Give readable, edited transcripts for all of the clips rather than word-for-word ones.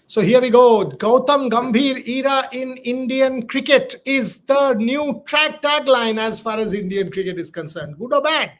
So here we go. Gautam Gambhir era in Indian cricket is the new tagline as far as Indian cricket is concerned. Good or bad?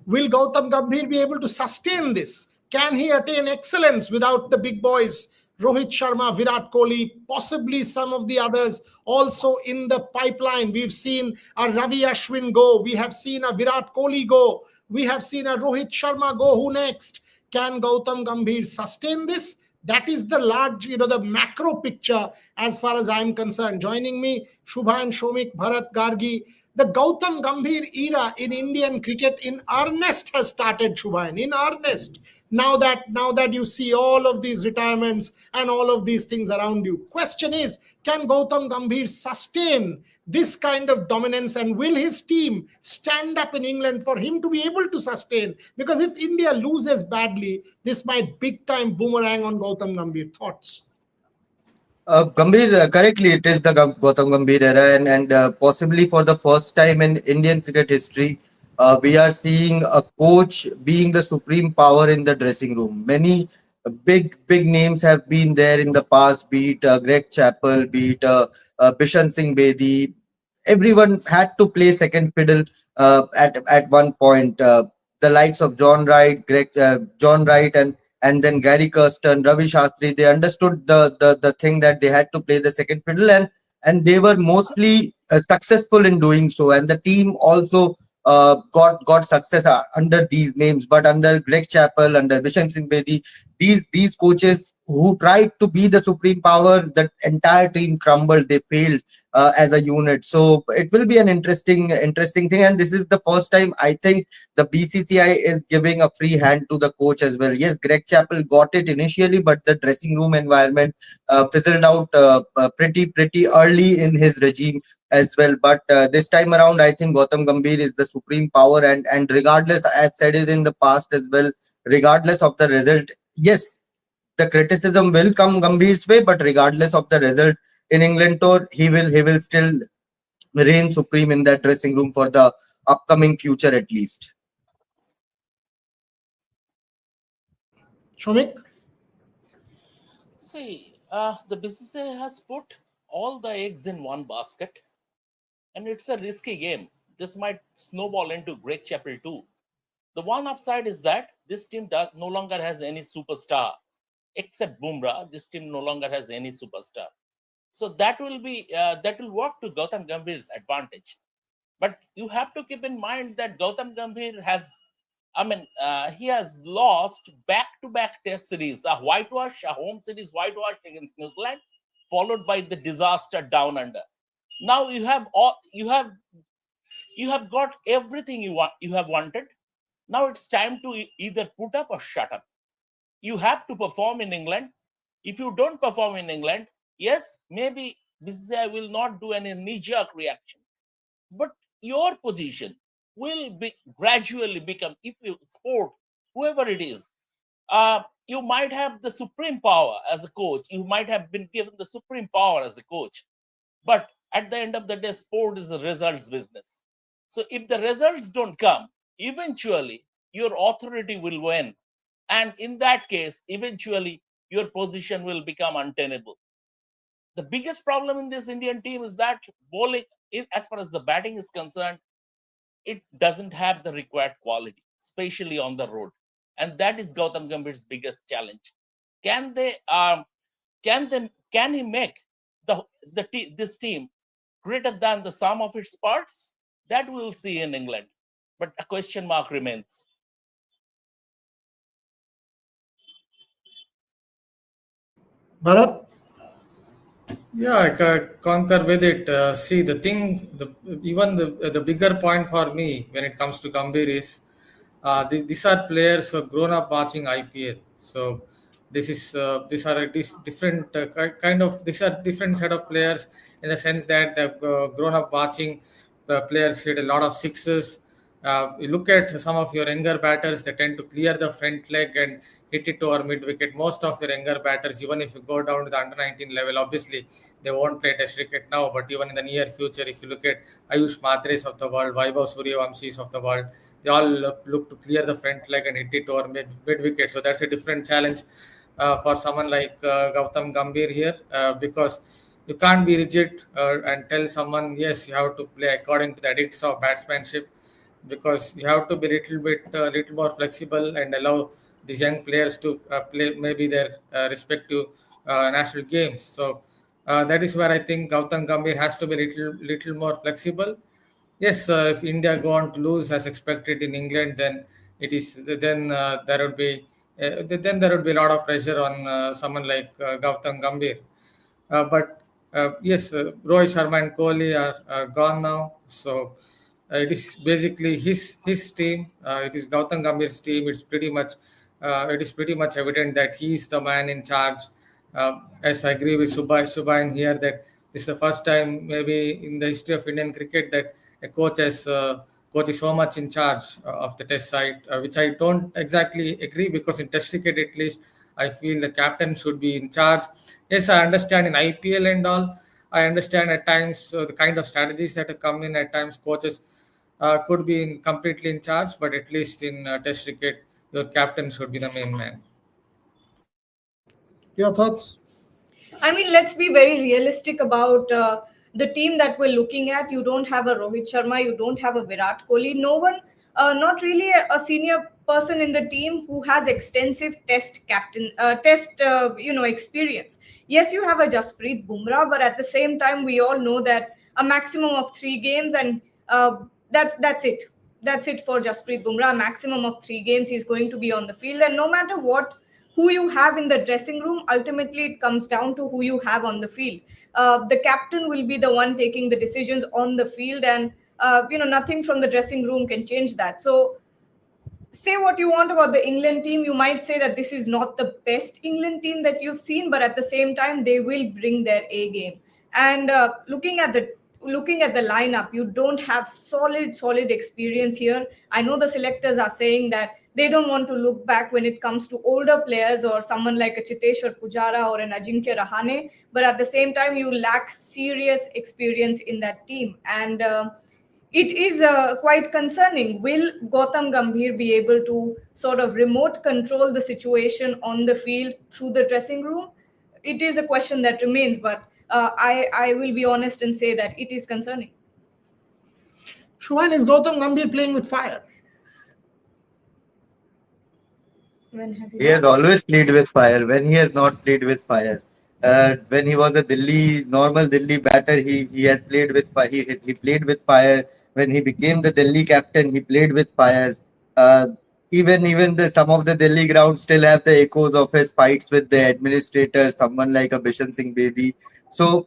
Will Gautam Gambhir be able to sustain this? Can he attain excellence without the big boys? Rohit Sharma, Virat Kohli, possibly some of the others also in the pipeline. We've seen a Ravi Ashwin go. We have seen a Virat Kohli go. We have seen a Rohit Sharma go. Who next? Can Gautam Gambhir sustain this? That is the large, the macro picture as far as I'm concerned. Joining me, Shubha and Shomik, Bharat, Gargi. The Gautam Gambhir era in Indian cricket in earnest has started, Shubhayan, in earnest. Now that you see all of these retirements and all of these things around you. Question is, can Gautam Gambhir sustain this kind of dominance, and will his team stand up in England for him to be able to sustain? Because if India loses badly, this might big time boomerang on Gautam Gambhir. Thoughts? Gambhir, correctly, it is the Gautam Gambhir era, and possibly for the first time in Indian cricket history, we are seeing a coach being the supreme power in the dressing room. Many big names have been there in the past, be it Greg Chappell, be it Bishan Singh Bedi. Everyone had to play second fiddle at one point. The likes of John Wright, and then Gary Kirsten, Ravi Shastri, they understood the thing that they had to play the second fiddle, and they were mostly successful in doing so. And the team also got success under these names, but under Greg Chappell, under Bishan Singh Bedi, these coaches who tried to be the supreme power, the entire team crumbled. They failed as a unit. So it will be an interesting thing. And this is the first time I think the BCCI is giving a free hand to the coach as well. Yes, Greg Chappell got it initially, but the dressing room environment fizzled out pretty early in his regime as well. But this time around, I think Gautam Gambhir is the supreme power, and regardless, I have said it in the past as well, regardless of the result, yes, the criticism will come Gambhir's way, but regardless of the result in England tour, he will still reign supreme in that dressing room for the upcoming future at least. Shomik? See, the BCCI has put all the eggs in one basket, and it's a risky game. This might snowball into Greg Chappell too. The one upside is that this team no longer has any superstar. Except Bumrah, this team no longer has any superstar. So that will work to Gautam Gambhir's advantage. But you have to keep in mind that Gautam Gambhir he has lost back-to-back test series, a home series whitewash against New Zealand, followed by the disaster down under. Now you have got everything you have wanted. Now it's time to either put up or shut up. You have to perform in England. If you don't perform in England, yes, maybe BCCI will not do any knee-jerk reaction. But your position will gradually become, if you sport, whoever it is, you might have the supreme power as a coach. You might have been given the supreme power as a coach. But at the end of the day, sport is a results business. So if the results don't come, eventually your authority will win. And in that case, eventually your position will become untenable. The biggest problem in this Indian team is that bowling, as far as the batting is concerned, it doesn't have the required quality, especially on the road. And that is Gautam Gambhir's biggest challenge. Can he make this team greater than the sum of its parts? That we'll see in England. But a question mark remains. Bharat? Yeah, I concur with it. See, even the bigger point for me when it comes to Gambhir is these are players who have grown up watching IPL. So these are a different these are different set of players in the sense that they've grown up watching players hit a lot of sixes. You look at some of your younger batters, they tend to clear the front leg and hit it over mid wicket. Most of your younger batters, even if you go down to the under 19 level, obviously they won't play test cricket now, but even in the near future, if you look at Ayush Matres of the world, Vaibhav Suryavanshis of the world, they all look to clear the front leg and hit it over mid wicket. So that's a different challenge. for someone like Gautam Gambir here, because you can't be rigid and tell someone, yes, you have to play according to the edicts of batsmanship, because you have to be little more flexible and allow these young players to play maybe their respective national games. So that is where I think Gautam Gambhir has to be little more flexible. Yes, if India go on to lose as expected in England, then it is then there would be then there would be a lot of pressure on someone like Gautam Gambhir. But yes, Rohit Sharma and Kohli are gone now, so it is basically his team. It is Gautam Gambhir's team. It is pretty much evident that he is the man in charge. As I agree with Subhain here, that this is the first time maybe in the history of Indian cricket that a coach is so much in charge of the test side, which I don't exactly agree, because in test cricket at least I feel the captain should be in charge. Yes, I understand in IPL and all. I understand at times the kind of strategies that have come in. At times, coaches could be completely in charge, but at least in Test cricket, your captain should be the main man. Your thoughts? I mean, let's be very realistic about the team that we're looking at. You don't have a Rohit Sharma, you don't have a Virat Kohli. No one, not really a senior person in the team who has extensive test experience. Yes, you have a Jasprit Bumrah, but at the same time, we all know that a maximum of 3 games, and that's it. That's it for Jasprit Bumrah. A maximum of 3 games, he's going to be on the field, and no matter who you have in the dressing room, ultimately it comes down to who you have on the field. The captain will be the one taking the decisions on the field, and nothing from the dressing room can change that. So say what you want about the England team, you might say that this is not the best England team that you've seen, but at the same time they will bring their A game. And looking at the lineup, you don't have solid experience here. I know the selectors are saying that they don't want to look back when it comes to older players or someone like a Chiteshwar Pujara or an Ajinkya Rahane, but at the same time you lack serious experience in that team. And it is quite concerning. Will Gautam Gambhir be able to sort of remote control the situation on the field through the dressing room? It is a question that remains, but I will be honest and say that it is concerning. Shuan, is Gautam Gambhir playing with fire? When has He has always played with fire. When he has not played with fire, when he was a normal Delhi batter, he has played with fire. He played with fire. When he became the Delhi captain, he played with fire. Uh, even some of the Delhi grounds still have the echoes of his fights with the administrator, someone like a Bishan Singh Bedi. So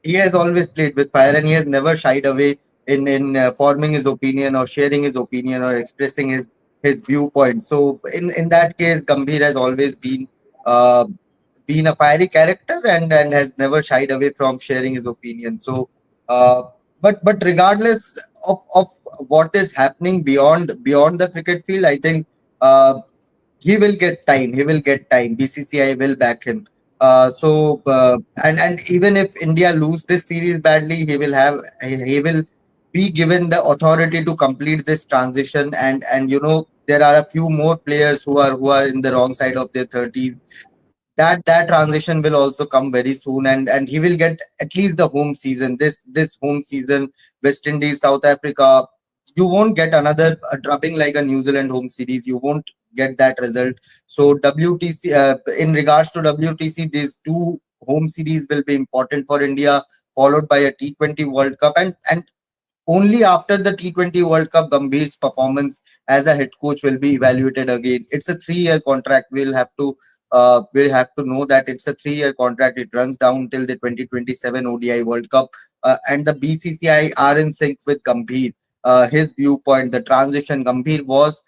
he has always played with fire, and he has never shied away in forming his opinion or sharing his opinion or expressing his viewpoint. So in that case, Gambhir has always uh, been a fiery character, and has never shied away from sharing his opinion. So, uh, but regardless of what is happening beyond the cricket field, I think he will get time. He will get time. BCCI will back him. And even if India lose this series badly, he will be given the authority to complete this transition. And there are a few more players who are in the wrong side of their 30s. That transition will also come very soon, and he will get at least the home season. This home season, West Indies, South Africa, you won't get another drubbing like a New Zealand home series. You won't get that result. So WTC, in regards to WTC, these two home series will be important for India, followed by a T20 World Cup, and only after the T20 World Cup, Gambhir's performance as a head coach will be evaluated again. It's a 3-year contract. We'll have to know that it's a 3-year contract. It runs down till the 2027 ODI World Cup, and the BCCI are in sync with Gambhir. His viewpoint, the transition, Gambhir was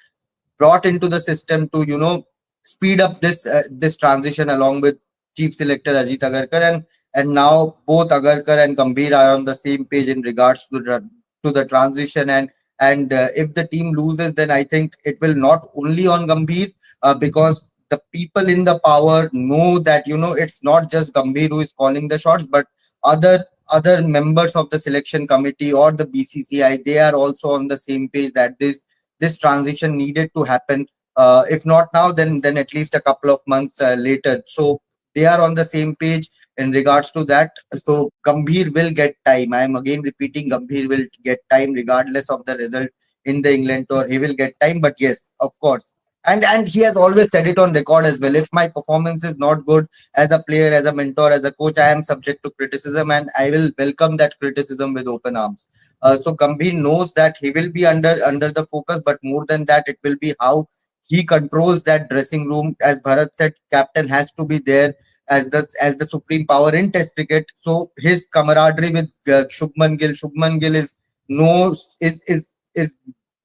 brought into the system to speed up this transition along with chief selector Ajit Agarkar, and now both Agarkar and Gambhir are on the same page in regards to the transition. And if the team loses, then I think it will not only on Gambhir, because the people in the power know that it's not just Gambhir who is calling the shots, but other members of the selection committee or the BCCI, they are also on the same page that this transition needed to happen. If not now, then at least a couple of months later. So they are on the same page in regards to that. So Gambhir will get time. I am again repeating, Gambhir will get time regardless of the result in the England tour. He will get time, but yes, of course. And he has always said it on record as well. If my performance is not good as a player, as a mentor, as a coach, I am subject to criticism, and I will welcome that criticism with open arms. So Gambhir knows that he will be under the focus, but more than that, it will be how he controls that dressing room. As Bharat said, captain has to be there as the supreme power in Test cricket. So his camaraderie with Shubman Gill is no is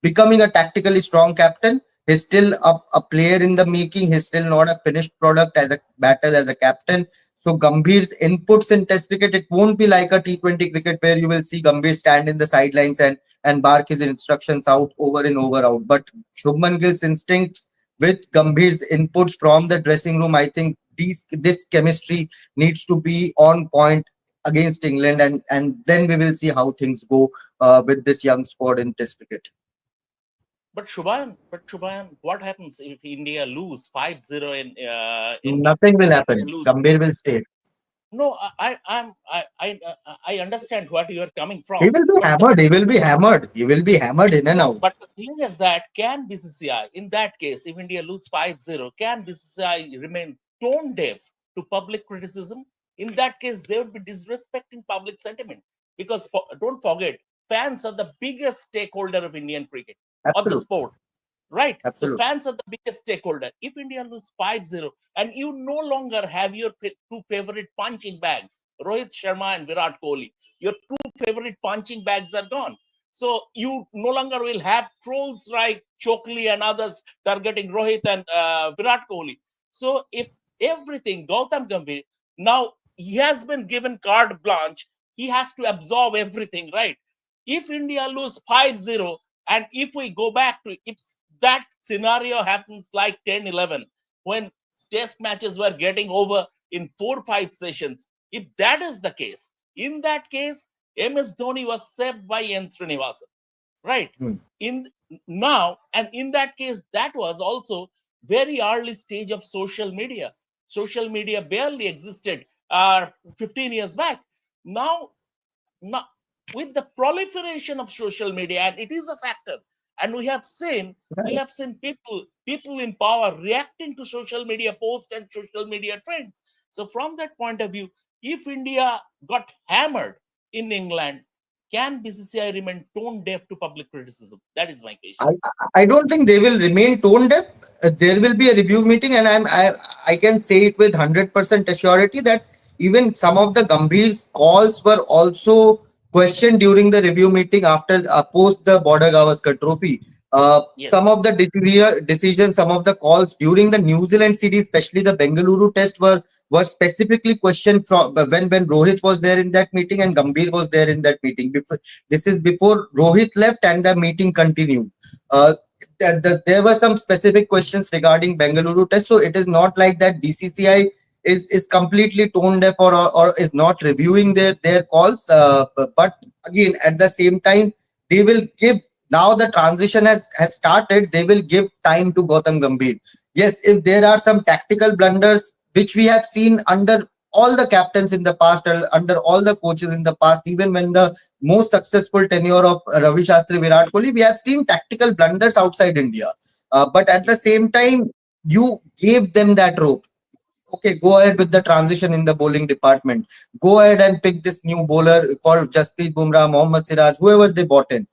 becoming a tactically strong captain. He's still a player in the making. He's still not a finished product as a batter, as a captain. So Gambhir's inputs in Test cricket, it won't be like a T20 cricket where you will see Gambhir stand in the sidelines and bark his instructions out over and over out. But Shubman Gill's instincts with Gambhir's inputs from the dressing room, I think this chemistry needs to be on point against England, and then we will see how things go with this young squad in Test cricket. But Shubhayan, what happens if India lose 5-0 in Nothing will happen. India lose? Gambhir will stay. No, I understand what you are coming from. He will be but hammered. He will be hammered. He will be hammered in and out. But the thing is that, can BCCI, in that case, if India lose 5-0, can BCCI remain tone deaf to public criticism? In that case, they would be disrespecting public sentiment. Because don't forget, fans are the biggest stakeholder of Indian cricket, of the sport. Right? Absolutely. So fans are the biggest stakeholder. If India lose 5-0 and you no longer have your two favorite punching bags, Rohit Sharma and Virat Kohli, your two favorite punching bags are gone. So you no longer will have trolls like Chokli and others targeting Rohit and Virat Kohli. So if everything, Gautam Gambhir, now he has been given carte blanche, he has to absorb everything, right? If India lose 5-0, and if we go back to, if that scenario happens like 10-11, when test matches were getting over in 4-5 sessions, if that is the case, in that case, MS Dhoni was saved by N. Srinivasan, right? In now, and in that case, that was also very early stage of social media. Social media barely existed 15 years back. Now, with the proliferation of social media, and it is a factor, and we have seen people in power reacting to social media posts and social media trends. So from that point of view, if India got hammered in England, can BCCI remain tone deaf to public criticism? That is my question. I don't think they will remain tone deaf. There will be a review meeting, and I can say it with 100% assurity that even some of the Gambhir's calls were also questioned during the review meeting after post the Border Gavaskar Trophy. Yes. Some of the decisions, some of the calls during the New Zealand series, especially the Bengaluru test, were specifically questioned from when Rohit was there in that meeting and Gambhir was there in that meeting. This is before Rohit left and the meeting continued. There were some specific questions regarding Bengaluru test, so it is not like that BCCI is completely tone deaf or is not reviewing their calls. But again, at the same time, they will give. Now the transition has started. They will give time to Gautam Gambhir. Yes, if there are some tactical blunders, which we have seen under all the captains in the past, under all the coaches in the past, even when the most successful tenure of Ravi Shastri, Virat Kohli, we have seen tactical blunders outside India. But at the same time, you gave them that rope. Okay, go ahead with the transition in the bowling department. Go ahead and pick this new bowler called Jasprit Bumrah, Mohammad Siraj, whoever they bought in.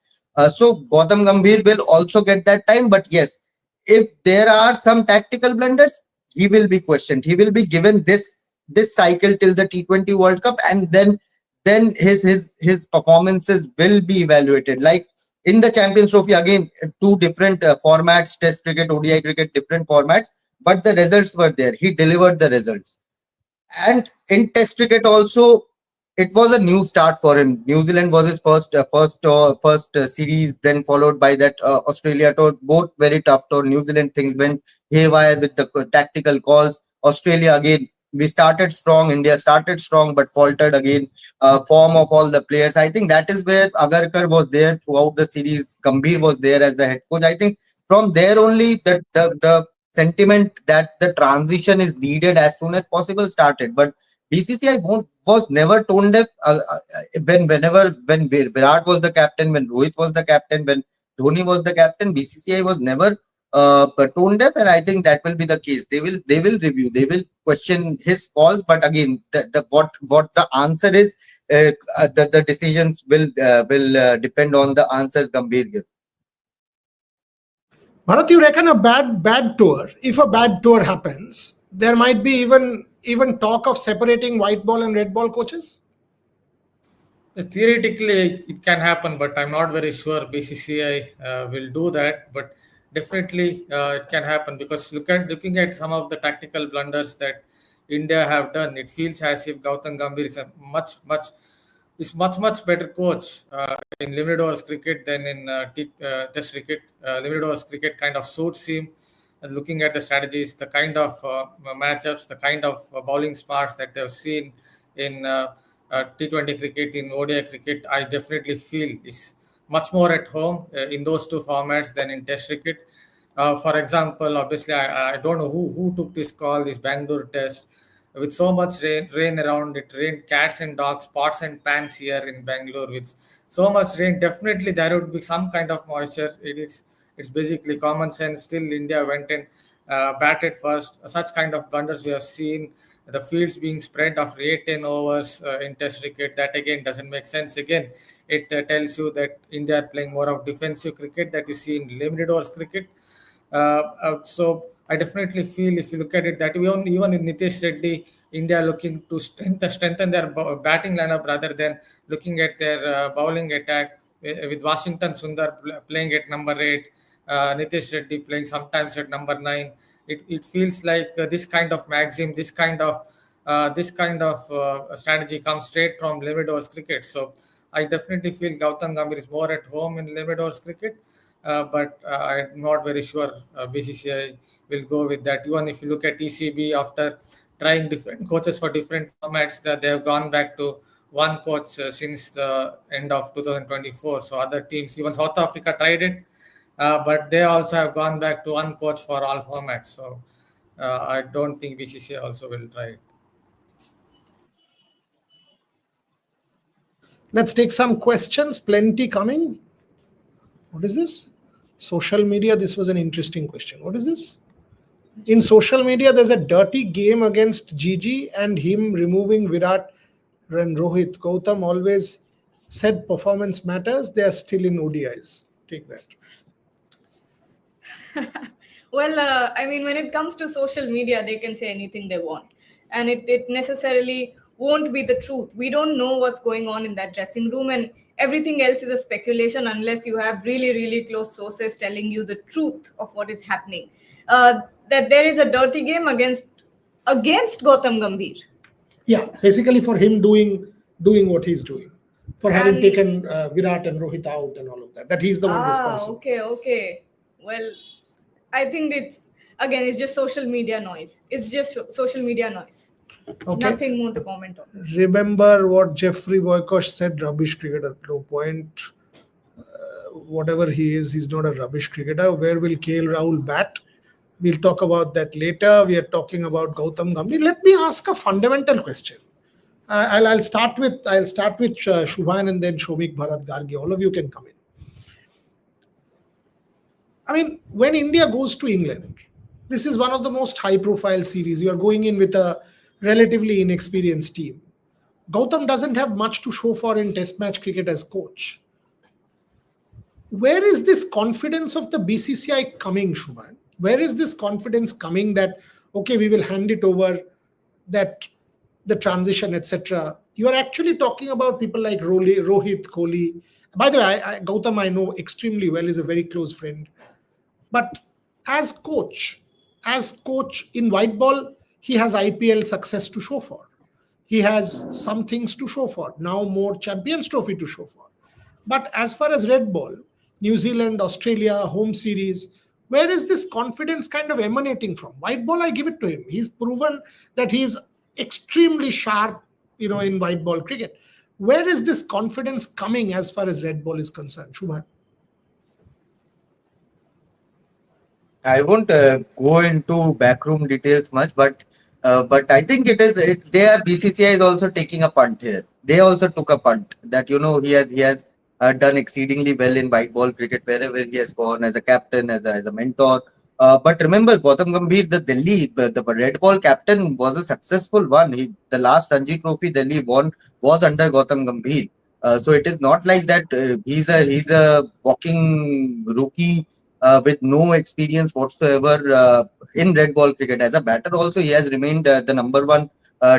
So Gautam Gambhir will also get that time. But yes, if there are some tactical blunders, he will be questioned. He will be given this cycle till the T20 World Cup, and then his performances will be evaluated. Like in the Champions Trophy, again, two different formats, Test cricket, ODI cricket, different formats, but the results were there. He delivered the results. And in Test cricket also, it was a new start for him. New Zealand was his first series, then followed by that Australia tour, both very tough tour. New Zealand, things went haywire with the tactical calls. Australia, again, we started strong. India started strong, but faltered again. Form of all the players. I think that is where Agarkar was there throughout the series. Gambhir was there as the head coach. I think from there only the sentiment that the transition is needed as soon as possible started. But BCCI was never tone deaf. When Virat was the captain, when Rohit was the captain, when Dhoni was the captain, BCCI was never tone deaf, and I think that will be the case. They will review, they will question his calls, but again, what the answer is, the decisions will depend on the answers Gambhir gives. Bharat, you reckon a bad tour, if a bad tour happens, there might be even talk of separating white ball and red ball coaches? Theoretically, it can happen, but I'm not very sure BCCI will do that. But definitely, it can happen, because looking at some of the tactical blunders that India have done, it feels as if Gautam Gambhir is a much better coach in limited overs cricket than in Test cricket. Limited overs cricket kind of suits him. And looking at the strategies, the kind of matchups, the kind of bowling smarts that they've seen in T20 cricket, in ODI cricket, I definitely feel is much more at home in those two formats than in Test cricket. For example, obviously, I don't know who took this call, this Bangalore Test. With so much rain around, it rained cats and dogs, pots and pans here in Bangalore. With so much rain, definitely there would be some kind of moisture. It's basically common sense. Still, India went and batted first. Such kind of blunders we have seen. The fields being spread after 8-10 overs in Test cricket, that again doesn't make sense. Again, it tells you that India are playing more of defensive cricket that you see in limited overs cricket. So I definitely feel, if you look at it, that even in Nitish Reddy, India looking to strengthen their batting lineup rather than looking at their bowling attack, with Washington Sundar playing at number 8, Nitish Reddy playing sometimes at number 9. It feels like this kind of maxim, this kind of strategy comes straight from limited overs cricket. So I definitely feel Gautam Gambhir is more at home in limited overs cricket. But I'm not very sure BCCI will go with that. Even if you look at ECB, after trying different coaches for different formats, that they have gone back to one coach since the end of 2024. So other teams, even South Africa tried it, but they also have gone back to one coach for all formats. So I don't think BCCI also will try it. Let's take some questions. Plenty coming. What is this? Social media. This was an interesting question. What is this? In social media, there's a dirty game against Gigi and him removing Virat and Rohit. Gautam always said performance matters. They are still in ODIs. Take that. Well, I mean, when it comes to social media, they can say anything they want. And it necessarily won't be the truth. We don't know what's going on in that dressing room, and everything else is a speculation unless you have really, really close sources telling you the truth of what is happening. That there is a dirty game against Gautam Gambhir. Yeah, basically for him doing what he's doing, for having taken Virat and Rohit out and all of that. That he's the one responsible. Okay. Well, I think it's just social media noise. It's just social media noise. Okay. Nothing more to comment on. Remember what Jeffrey Boykosh said, rubbish cricketer, no point. Whatever he is, he's not a rubbish cricketer. Where will KL Rahul bat? We'll talk about that later. We are talking about Gautam Gambhir. Let me ask a fundamental question. I'll start with Shubhan and then Shomik, Bharat, Gargi. All of you can come in. I mean, when India goes to England, this is one of the most high-profile series. You are going in with a relatively inexperienced team. Gautam doesn't have much to show for in Test match cricket as coach. Where is this confidence of the BCCI coming, Shubhan? Where is this confidence coming that, okay, we will hand it over, that the transition, etc. You are actually talking about people like Rohit, Kohli. By the way, Gautam I know extremely well, is a very close friend. But as coach in white ball, he has IPL success to show for. He has some things to show for. Now more Champions Trophy to show for. But as far as red ball, New Zealand, Australia, home series, where is this confidence kind of emanating from? White ball, I give it to him. He's proven that he's extremely sharp, in white ball cricket. Where is this confidence coming as far as red ball is concerned, Shubhan? I won't go into backroom details much, but I think it is. There, BCCI is also taking a punt here. They also took a punt that he has done exceedingly well in white ball cricket wherever he has gone as a captain, as a mentor. But remember, Gautam Gambhir, the red ball captain, was a successful one. The last Ranji Trophy Delhi won was under Gautam Gambhir. So it is not like that. He's a walking rookie with no experience whatsoever in red ball cricket. As a batter, also he has remained the number one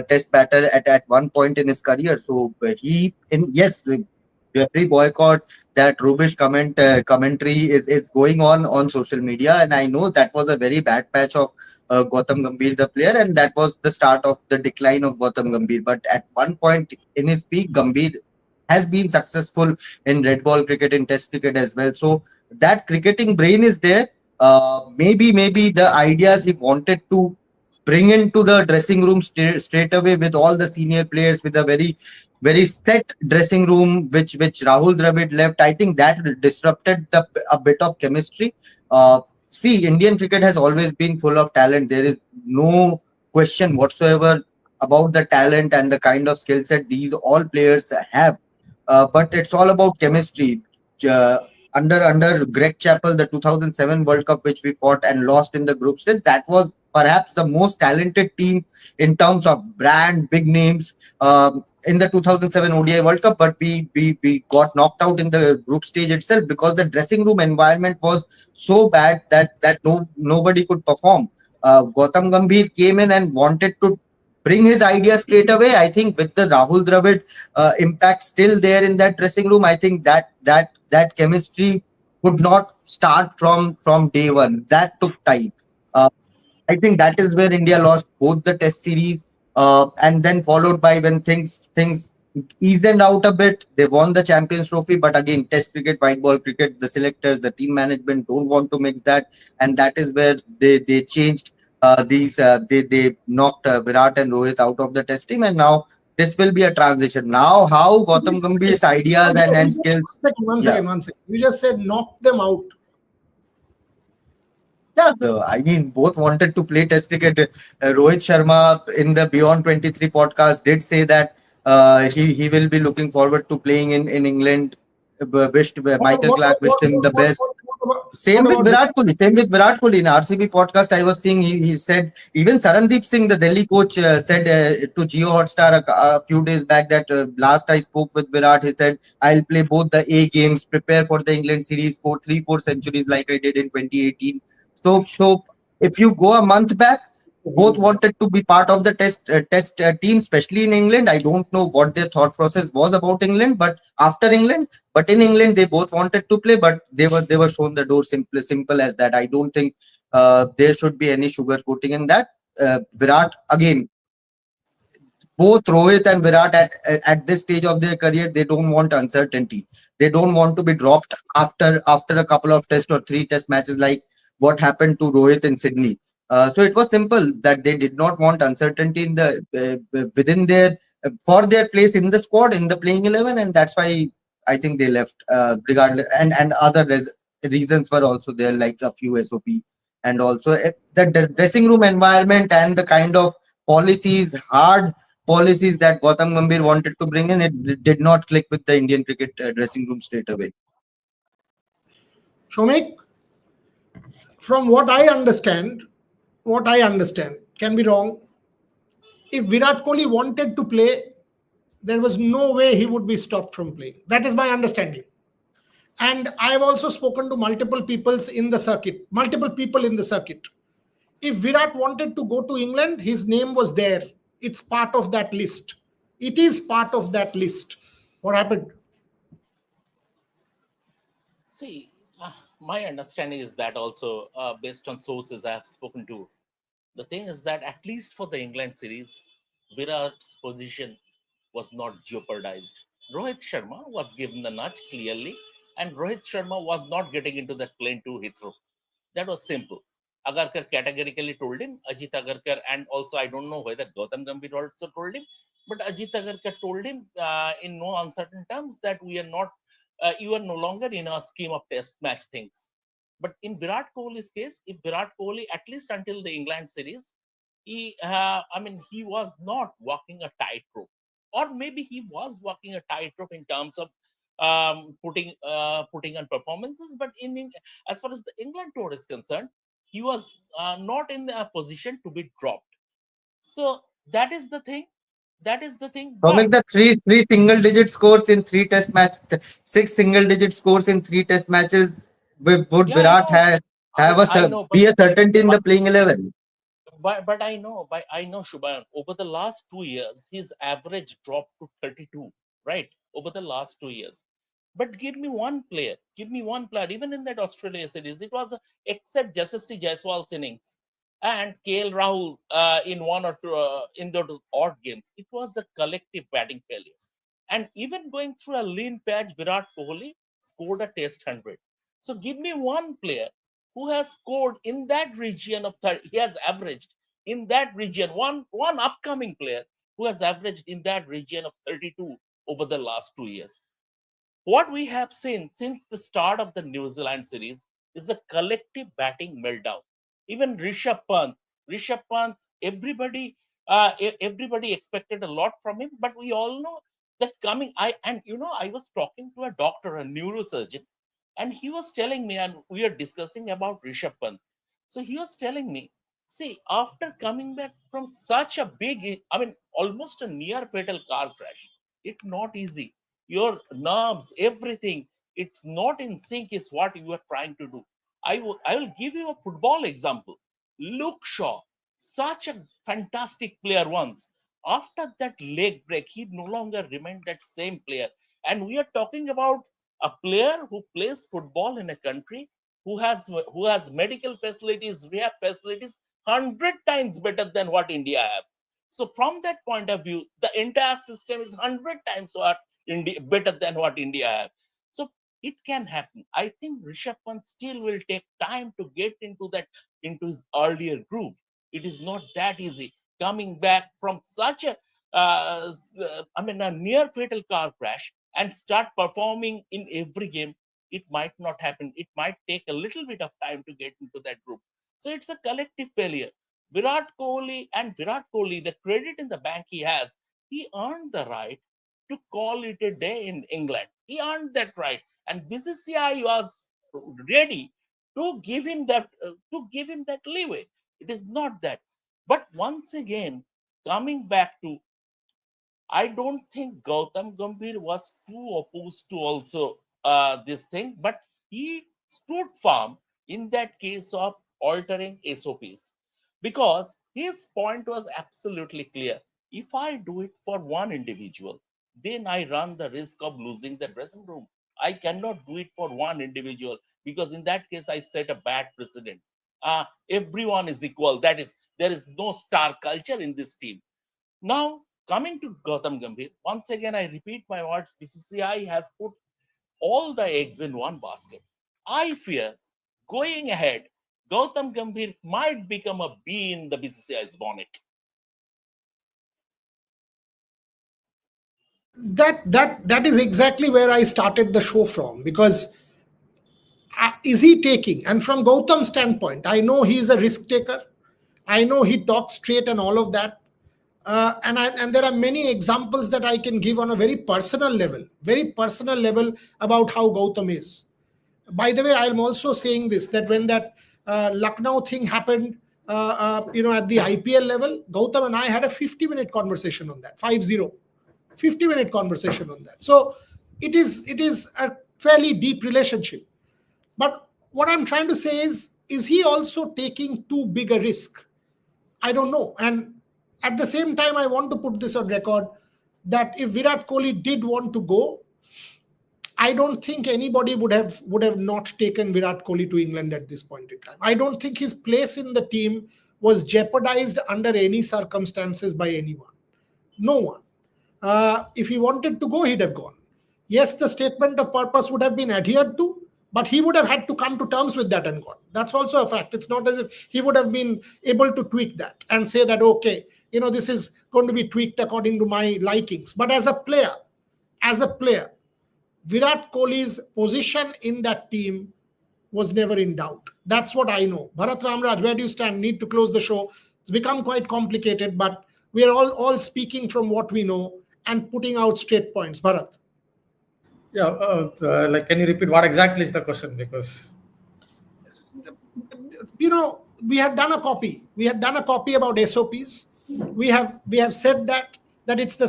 test batter at one point in his career. So yes, the referee boycott, that rubbish commentary is going on social media, and I know that was a very bad patch of Gautam Gambhir, the player, and that was the start of the decline of Gautam Gambhir. But at one point in his peak, Gambhir has been successful in red ball cricket, in test cricket as well. So that cricketing brain is there. Maybe the ideas he wanted to bring into the dressing room straight away with all the senior players, with a very set dressing room, which Rahul Dravid left. I think that disrupted a bit of chemistry. See, Indian cricket has always been full of talent. There is no question whatsoever about the talent and the kind of skill set these all players have. But it's all about chemistry. Uh, under Greg Chappell, the 2007 World Cup, which we fought and lost in the group stage, that was perhaps the most talented team in terms of brand, big names in the 2007 ODI World Cup. But we got knocked out in the group stage itself because the dressing room environment was so bad that nobody could perform. Gautam Gambhir came in and wanted to bring his ideas straight away. I think with the Rahul Dravid impact still there in that dressing room, I think that chemistry could not start from day one. That took time. Uh, I think that is where India lost both the test series, and then followed by when things eased out a bit. They won the Champions Trophy, but again, test cricket, white ball cricket, the selectors, the team management don't want to mix that, and that is where they changed they knocked Virat and Rohit out of the test team, and now this will be a transition. Now, how Gautam Gambhir's ideas and skills, One yeah. second, one second. You just said knock them out. Yeah, I mean, both wanted to play Test cricket. Rohit Sharma in the Beyond 23 podcast did say that he will be looking forward to playing in England. Wished Michael Clark wished him the best. What Same with about Virat Kohli. Same with Virat Kohli in RCB podcast. I was seeing he said even Sarandeep Singh, the Delhi coach, said to Jio Hotstar a few days back that last I spoke with Virat, he said I'll play both the A games, prepare for the England series, score 3-4 centuries like I did in 2018. So if you go a month back, both wanted to be part of the test team, especially in England. I don't know what their thought process was about England, but in England they both wanted to play, but they were shown the door. Simple as that. I don't think there should be any sugar coating in that. Virat again, both Rohit and Virat at this stage of their career, they don't want uncertainty. They don't want to be dropped after a couple of test or three test matches like what happened to Rohit in Sydney. So it was simple that they did not want uncertainty in the within their for their place in the squad, in the playing 11, and that's why I think they left. Regardless, and other reasons were also there, like a few SOP, and also the dressing room environment and the kind of hard policies that Gautam Gambhir wanted to bring in, it did not click with the Indian cricket dressing room straight away. Shomik? From what I understand, can be wrong. If Virat Kohli wanted to play, there was no way he would be stopped from playing. That is my understanding. And I have also spoken to multiple people in the circuit. If Virat wanted to go to England, his name was there. It's part of that list. It is part of that list. What happened? See, my understanding is that also based on sources I have spoken to. The thing is that at least for the England series, Virat's position was not jeopardized. Rohit Sharma was given the nudge clearly, and Rohit Sharma was not getting into that plane to Heathrow. That was simple. Agarkar categorically told him, Ajit Agarkar, and also I don't know whether Gautam Gambhir also told him, but Ajit Agarkar told him in no uncertain terms that we are not, you are no longer in a scheme of test match things. But in Virat Kohli's case, if Virat Kohli, at least until the England series, he was not walking a tightrope, or maybe he was walking a tightrope in terms of putting on performances. But as far as the England tour is concerned, he was not in a position to be dropped. So that is the thing. That is the thing. Coming But the three single digit scores in three test matches, six single digit scores in three test matches. Would yeah, I Virat know, have I a know, be a certainty in but the playing 11? but I know, Shubhan, over the last 2 years, his average dropped to 32, right? Over the last 2 years. But give me one player, even in that Australia series, it was except Yashasvi Jaiswal's innings and KL Rahul in one or two, in the odd games, it was a collective batting failure. And even going through a lean patch, Virat Kohli scored a test 100. So give me one player who has scored in that region of 30. He has averaged in that region, one upcoming player who has averaged in that region of 32 over the last 2 years. What we have seen since the start of the New Zealand series is a collective batting meltdown. Even Rishabh Pant, everybody, everybody expected a lot from him, but we all know that coming. I was talking to a doctor, a neurosurgeon, and he was telling me, and we are discussing about Rishabh Pant. So he was telling me, see, after coming back from such a big, almost a near fatal car crash, it's not easy. Your nerves, everything, it's not in sync is what you are trying to do. I will give you a football example. Luke Shaw, such a fantastic player once. After that leg break, he no longer remained that same player. And we are talking about a player who plays football in a country who has medical facilities, rehab facilities 100 times better than what India have. So from that point of view, the entire system is 100 times what India better than what India have. So it can happen. I think Rishabh Pant still will take time to get into his earlier groove. It is not that easy coming back from such a near fatal car crash and start performing in every game. It might not happen. It might take a little bit of time to get into that group. So it's a collective failure. Virat Kohli, the credit in the bank he has, he earned the right to call it a day in England. He earned that right, and BCCI was ready to give him that leeway. It is not that. But once again, coming back to, I don't think Gautam Gambhir was too opposed to also this thing, but he stood firm in that case of altering SOPs, because his point was absolutely clear. If I do it for one individual, then I run the risk of losing the dressing room. I cannot do it for one individual, because in that case I set a bad precedent. Everyone is equal. That is, there is no star culture in this team. Now, coming to Gautam Gambhir, once again, I repeat my words, BCCI has put all the eggs in one basket. I fear going ahead, Gautam Gambhir might become a bee in the BCCI's bonnet. That is exactly where I started the show from, because is he taking, and from Gautam's standpoint, I know he is a risk taker, I know he talks straight and all of that, and there are many examples that I can give on a very personal level about how Gautam is. By the way, I'm also saying this, that when that Lucknow thing happened, at the IPL level, Gautam and I had a 50-minute conversation on that, 50-minute conversation on that. So it is a fairly deep relationship. But what I'm trying to say is he also taking too big a risk? I don't know. And at the same time, I want to put this on record that if Virat Kohli did want to go, I don't think anybody would have not taken Virat Kohli to England at this point in time. I don't think his place in the team was jeopardized under any circumstances by anyone. No one. If he wanted to go, he'd have gone. Yes, the statement of purpose would have been adhered to, But he would have had to come to terms with that and gone. That's also a fact. It's not as if he would have been able to tweak that and say that, okay, this is going to be tweaked according to my likings. But as a player, Virat Kohli's position in that team was never in doubt. That's what I know. Bharat Ramraj, where do you stand? Need to close the show. It's become quite complicated, but we are all speaking from what we know and putting out straight points. Bharat. Yeah, can you repeat what exactly is the question? Because we have done a copy. We have done a copy about SOPs. We have said that it's the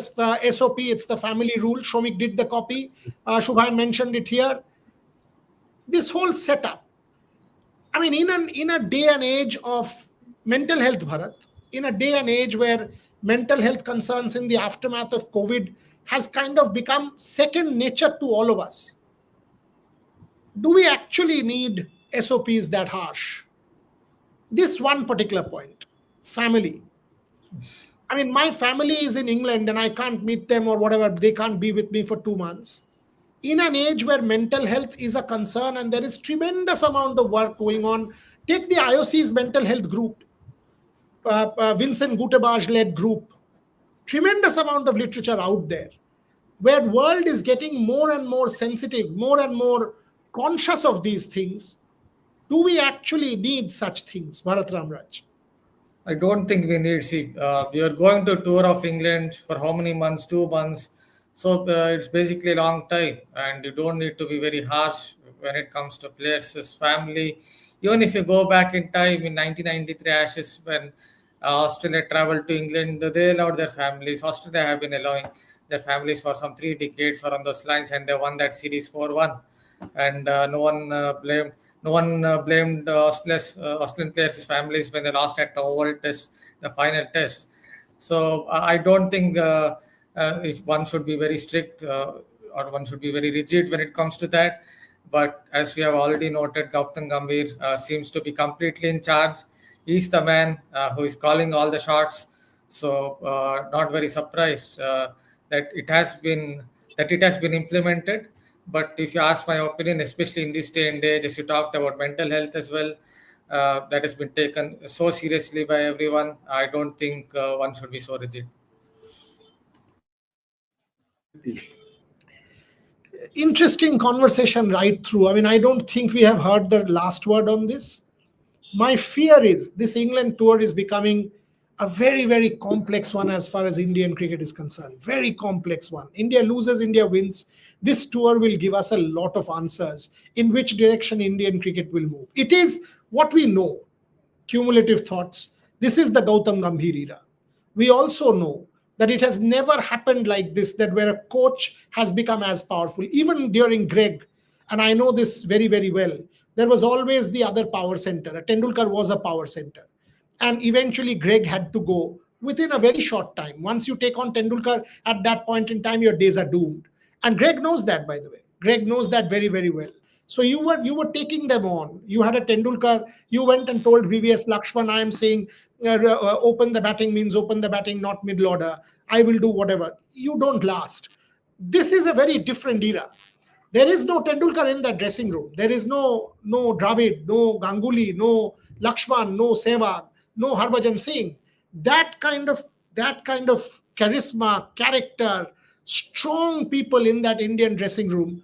SOP, it's the family rule. Shomik did the copy. Shubhan mentioned it here. This whole setup. I mean, in a day and age of mental health, Bharat, in a day and age where mental health concerns in the aftermath of COVID has kind of become second nature to all of us. Do we actually need SOPs that harsh? This one particular point, family. I mean, my family is in England and I can't meet them or whatever. They can't be with me for 2 months. In an age where mental health is a concern and there is tremendous amount of work going on, take the IOC's mental health group, Vincent Guterres-led group. Tremendous amount of literature out there, where world is getting more and more sensitive, more and more conscious of these things. Do we actually need such things, Bharat Ramraj? I don't think we need. See, we are going to tour of England for how many months? 2 months. So it's basically a long time, and you don't need to be very harsh when it comes to players' family. Even if you go back in time in 1993 Ashes, when Australia traveled to England, they allowed their families. Australia have been allowing their families for some 3 decades or on those lines, and they won that series 4-1. And no one blamed Australian players' families when they lost at the Oval Test, the final test. So I don't think if one should be very strict or one should be very rigid when it comes to that. But as we have already noted, Gautam Gambhir seems to be completely in charge. He's the man who is calling all the shots. So not very surprised that it has been implemented. But if you ask my opinion, especially in this day and age, as you talked about mental health as well, that has been taken so seriously by everyone. I don't think one should be so rigid. Interesting conversation right through. I mean, I don't think we have heard the last word on this. My fear is this England tour is becoming a very, very complex one as far as Indian cricket is concerned. Very complex one. India loses, India wins. This tour will give us a lot of answers in which direction Indian cricket will move. It is what we know. Cumulative thoughts. This is the Gautam Gambhir era. We also know that it has never happened like this, that where a coach has become as powerful. Even during Greg, and I know this very, very well, there was always the other power center. Tendulkar was a power center. And eventually Greg had to go within a very short time. Once you take on Tendulkar, at that point in time, your days are doomed. And Greg knows that, by the way. Greg knows that very, very well. So you were taking them on. You had a Tendulkar. You went and told VVS Lakshman, I am saying, open the batting means open the batting, not middle order. I will do whatever. You don't last. This is a very different era. There is no Tendulkar in that dressing room. There is no Dravid, no Ganguly, no Lakshman, no Sehwag, no Harbhajan Singh. That kind of charisma, character, strong people in that Indian dressing room,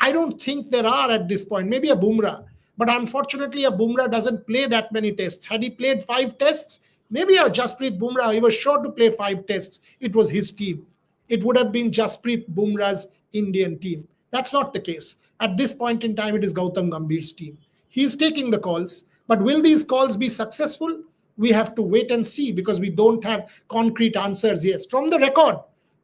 I don't think there are at this point. Maybe a Bumrah. But unfortunately, a Bumrah doesn't play that many tests. Had he played 5 tests, maybe a Jasprit Bumrah, he was sure to play 5 tests. It was his team. It would have been Jasprit Bumrah's Indian team. That's not the case. At this point in time, it is Gautam Gambhir's team. He's taking the calls. But will these calls be successful? We have to wait and see because we don't have concrete answers yet. From the record,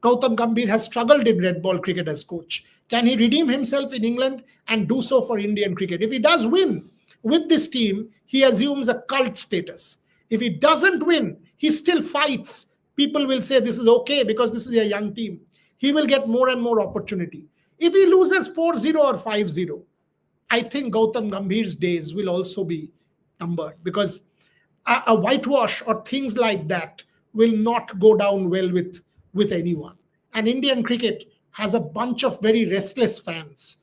Gautam Gambhir has struggled in red ball cricket as coach. Can he redeem himself in England and do so for Indian cricket? If he does win with this team, he assumes a cult status. If he doesn't win, he still fights. People will say this is okay because this is a young team. He will get more and more opportunity. If he loses 4-0 or 5-0, I think Gautam Gambhir's days will also be numbered because a whitewash or things like that will not go down well with anyone. And Indian cricket has a bunch of very restless fans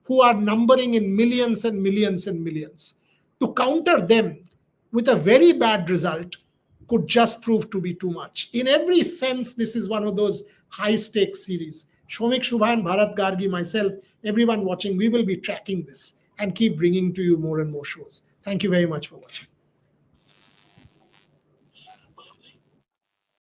who are numbering in millions and millions and millions. To counter them with a very bad result could just prove to be too much. In every sense, this is one of those high-stakes series. Shomik Shubhan, Bharat Gargi, myself, everyone watching, we will be tracking this and keep bringing to you more and more shows. Thank you very much for watching.